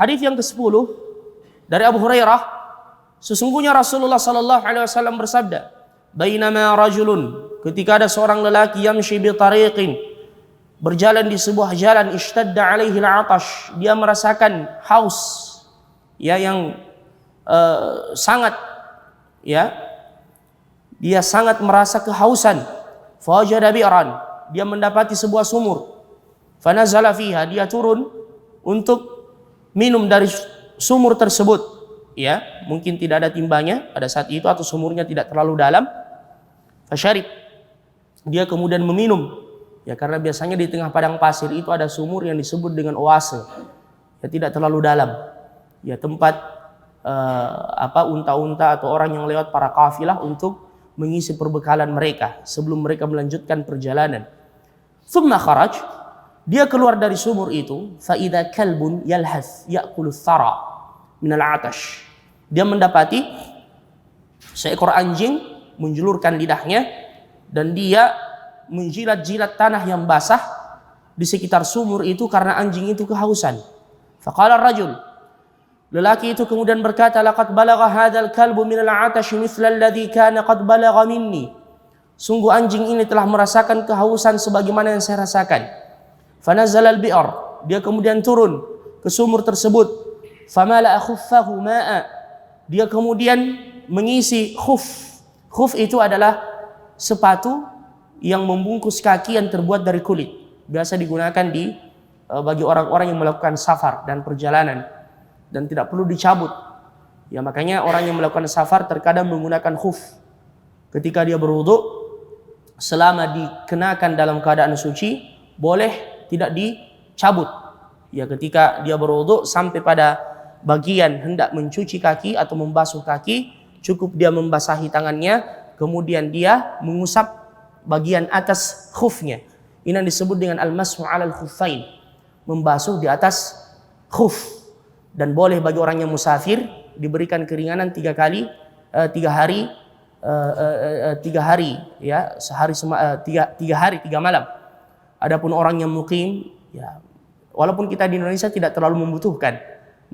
Hadis yang ke-10 dari Abu Hurairah, sesungguhnya Rasulullah sallallahu alaihi wasallam bersabda, "Bainama rajulun," ketika ada seorang lelaki yamshi bi tariqin, berjalan di sebuah jalan, ishtadda alaihi al-'atash, dia merasakan haus, ya, yang sangat, ya, dia sangat merasa kehausan. Fawajada bi'ran, dia mendapati sebuah sumur. Fanazala fiha, dia turun untuk minum dari sumur tersebut, ya, mungkin tidak ada timbanya pada saat itu atau sumurnya tidak terlalu dalam. Fasyarib, dia kemudian meminum, ya, karena biasanya di tengah padang pasir itu ada sumur yang disebut dengan oase, ya, tidak terlalu dalam, ya, tempat unta-unta atau orang yang lewat, para kafilah, untuk mengisi perbekalan mereka sebelum mereka melanjutkan perjalanan. Thumma kharaj, dia keluar dari sumur itu. Fa idza kalbun yalhas ya'kulu thara min al-'atash, dia mendapati seekor anjing menjulurkan lidahnya dan dia menjilat-jilat tanah yang basah di sekitar sumur itu karena anjing itu kehausan. Faqala ar-rajul, lelaki itu kemudian berkata, laqad balagha hadzal kalbu min al-'atash mithla alladhi kana qad balagha minni, sungguh anjing ini telah merasakan kehausan sebagaimana yang saya rasakan. Fanazala al-bi'r, dia kemudian turun ke sumur tersebut. Famala khuffahu ma'a, dia kemudian mengisi khuf. Khuf itu adalah sepatu yang membungkus kaki yang terbuat dari kulit, biasa digunakan bagi orang-orang yang melakukan safar dan perjalanan dan tidak perlu dicabut, ya, makanya orang yang melakukan safar terkadang menggunakan khuf ketika dia berwudu, selama dikenakan dalam keadaan suci boleh tidak dicabut, ya, ketika dia berwudu sampai pada bagian hendak mencuci kaki atau membasuh kaki, cukup dia membasahi tangannya, kemudian dia mengusap bagian atas khufnya. Ini yang disebut dengan al-mashu 'alal khuffain, membasuh di atas khuf. Dan boleh bagi orang yang musafir diberikan keringanan 3 hari, ya, sehari 3 hari 3 malam. Adapun orang yang mukim, ya, walaupun kita di Indonesia tidak terlalu membutuhkan,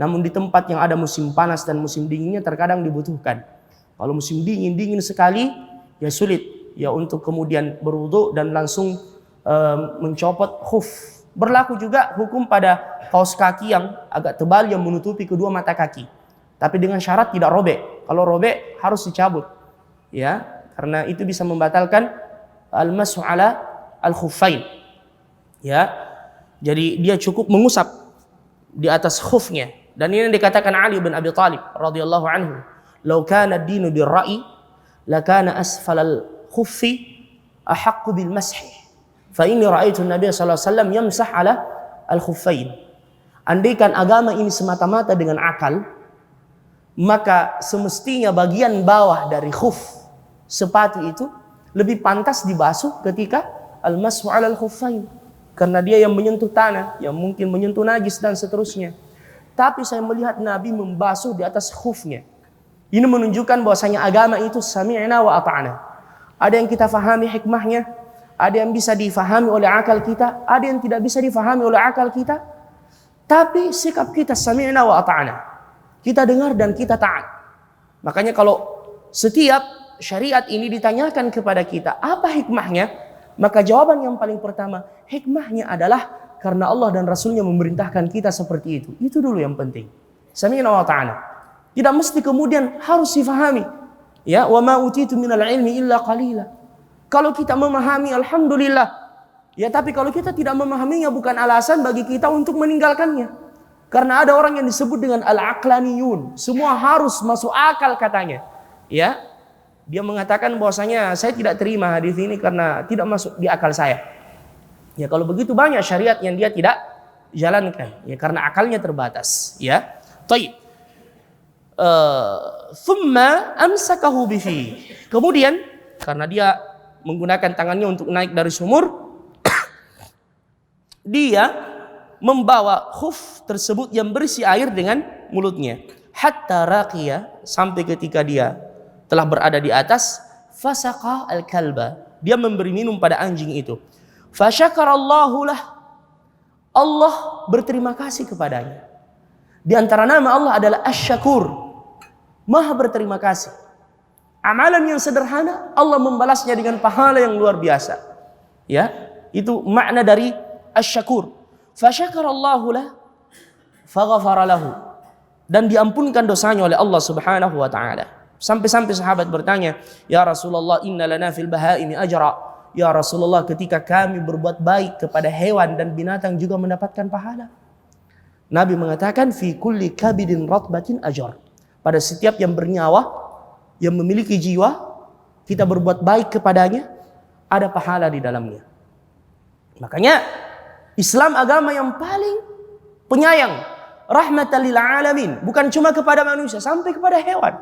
namun di tempat yang ada musim panas dan musim dinginnya terkadang dibutuhkan. Kalau musim dingin sekali, ya sulit, ya, untuk kemudian berwudu dan langsung mencopot khuf. Berlaku juga hukum pada kaos kaki yang agak tebal yang menutupi kedua mata kaki, tapi dengan syarat tidak robek. Kalau robek harus dicabut, ya, karena itu bisa membatalkan al-mashu 'ala al-khuffain, ya. Jadi dia cukup mengusap di atas khufnya. Dan ini yang dikatakan Ali bin Abi Thalib radhiyallahu anhu, "Law kana ad-dinu bir-ra'i, la kana asfal al-khuffi ahaqqu bil mashi. Fa inni ra'aitu an-nabiy sallallahu alaihi wasallam yamsah 'ala al-khuffain." Andaikan agama ini semata-mata dengan akal, maka semestinya bagian bawah dari khuf, sepatu itu, lebih pantas dibasuh ketika al-mashu 'ala al-khuffain, karena dia yang menyentuh tanah, yang mungkin menyentuh najis dan seterusnya. Tapi saya melihat Nabi membasuh di atas khufnya. Ini menunjukkan bahwasanya agama itu sami'na wa ata'na. Ada yang kita fahami hikmahnya, ada yang bisa difahami oleh akal kita, ada yang tidak bisa difahami oleh akal kita. Tapi sikap kita sami'na wa ata'na, kita dengar dan kita taat. Makanya kalau setiap syariat ini ditanyakan kepada kita, apa hikmahnya? Maka jawaban yang paling pertama, hikmahnya adalah karena Allah dan Rasulnya memerintahkan kita seperti itu. Itu dulu yang penting. Sami'na wa ta'ana. Tidak mesti kemudian harus difahami. Ya, wa ma utitu minal ilmi illa qalila. Kalau kita memahami, alhamdulillah. Ya, tapi kalau kita tidak memahaminya bukan alasan bagi kita untuk meninggalkannya. Karena ada orang yang disebut dengan al-aqlaniyun. Semua harus masuk akal katanya. Ya, dia mengatakan bahwasanya saya tidak terima hadis ini karena tidak masuk di akal saya. Ya, kalau begitu banyak syariat yang dia tidak jalankan, ya, karena akalnya terbatas, ya. Taib. Thumma amsakahu bihi. Kemudian karena dia menggunakan tangannya untuk naik dari sumur, dia membawa khuf tersebut yang berisi air dengan mulutnya. Hatta raqiya, sampai ketika dia telah berada di atas, fasaqa al-kalba, dia memberi minum pada anjing itu. Fasyakarallahu lah, Allah berterima kasih kepadanya. Di antara nama Allah adalah Asy-Syakur, Maha berterima kasih. Amalan yang sederhana Allah membalasnya dengan pahala yang luar biasa. Ya, itu makna dari Asy-Syakur. Fasyakarallahu lah, faghafara lahu. Dan diampunkan dosanya oleh Allah Subhanahu wa taala. Sampai-sampai sahabat bertanya, "Ya Rasulullah, inna lana fil bahaimi ajra." Ya Rasulullah, ketika kami berbuat baik kepada hewan dan binatang juga mendapatkan pahala. Nabi mengatakan, "Fi kulli kabidin ratbatin ajr." Pada setiap yang bernyawa, yang memiliki jiwa, kita berbuat baik kepadanya, ada pahala di dalamnya. Makanya Islam agama yang paling penyayang, rahmatan lil alamin, bukan cuma kepada manusia, sampai kepada hewan.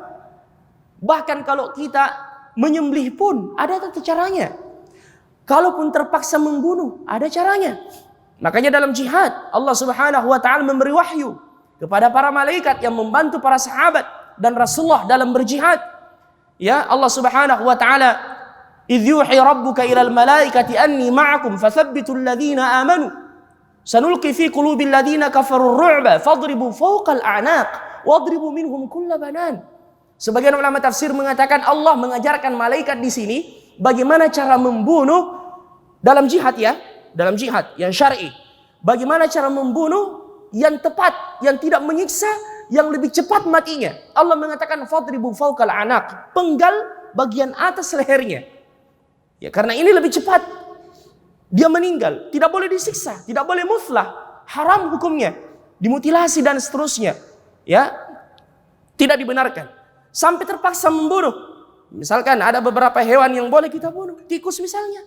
Bahkan kalau kita menyembelih pun ada tata caranya. Kalaupun terpaksa membunuh, ada caranya. Makanya dalam jihad Allah Subhanahu wa taala memberi wahyu kepada para malaikat yang membantu para sahabat dan Rasulullah dalam berjihad. Ya, Allah Subhanahu wa taala, "Idz yuhi rabbuka ilal malaikati anni ma'akum fathabbitul ladzina amanu sanulqi fi qulubil ladzina kafarur ru'ba fadribu fawqal a'naq wadribu minhum kulla banan." Sebagian ulama tafsir mengatakan Allah mengajarkan malaikat di sini bagaimana cara membunuh dalam jihad, ya, dalam jihad yang syar'i. Bagaimana cara membunuh yang tepat, yang tidak menyiksa, yang lebih cepat matinya. Allah mengatakan fadribu fawqal anaq, penggal bagian atas lehernya. Ya, karena ini lebih cepat. Dia meninggal, tidak boleh disiksa, tidak boleh muflah, haram hukumnya, dimutilasi dan seterusnya. Ya, tidak dibenarkan. Sampai terpaksa membunuh. Misalkan ada beberapa hewan yang boleh kita bunuh, tikus misalnya,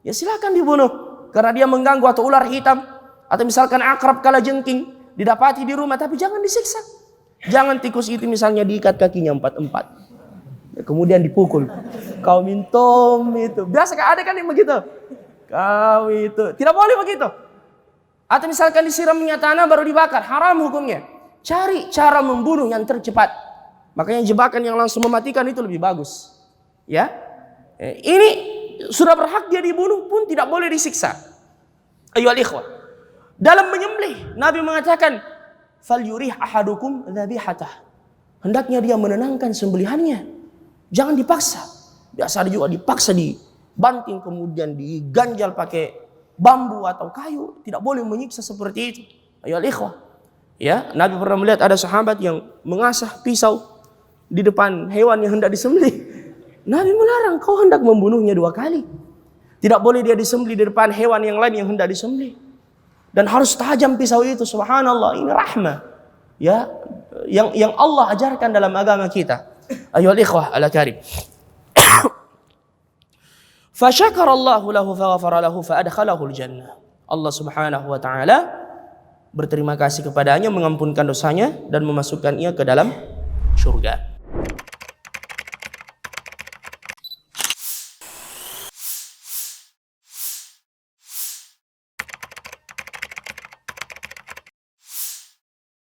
ya silakan dibunuh karena dia mengganggu, atau ular hitam, atau misalkan akrab kalajengking didapati di rumah, tapi jangan disiksa. Jangan tikus itu misalnya diikat kakinya 4-4, kemudian dipukul. Kau mintom itu, biasa ada kan yang begitu. Kau itu tidak boleh begitu. Atau misalkan disiram minyak tanah baru dibakar, haram hukumnya. Cari cara membunuh yang tercepat. Makanya jebakan yang langsung mematikan itu lebih bagus. Ya, ini sudah berhak dia dibunuh pun tidak boleh disiksa. Ayyuhal ikhwah, dalam menyembelih Nabi mengatakan, "Falyurih ahadukum dzabihatah." Hendaknya dia menenangkan sembelihannya. Jangan dipaksa. Biasa ada juga dipaksa, dibanting kemudian diganjal pakai bambu atau kayu. Tidak boleh menyiksa seperti itu. Ayyuhal ikhwah. Ya, Nabi pernah melihat ada sahabat yang mengasah pisau di depan hewan yang hendak disembelih. Nabi melarang, kau hendak membunuhnya 2 kali. Tidak boleh dia disembelih di depan hewan yang lain yang hendak disembelih. Dan harus tajam pisau itu, subhanallah, ini rahmah. Ya, yang Allah ajarkan dalam agama kita. Ayyuhal ikhwah al-karim. Fasyakarallahu lahu faghafara lahu faadkhalahu al-jannah. Allah Subhanahu wa taala berterima kasih kepadanya, mengampunkan dosanya dan memasukkan ia ke dalam surga.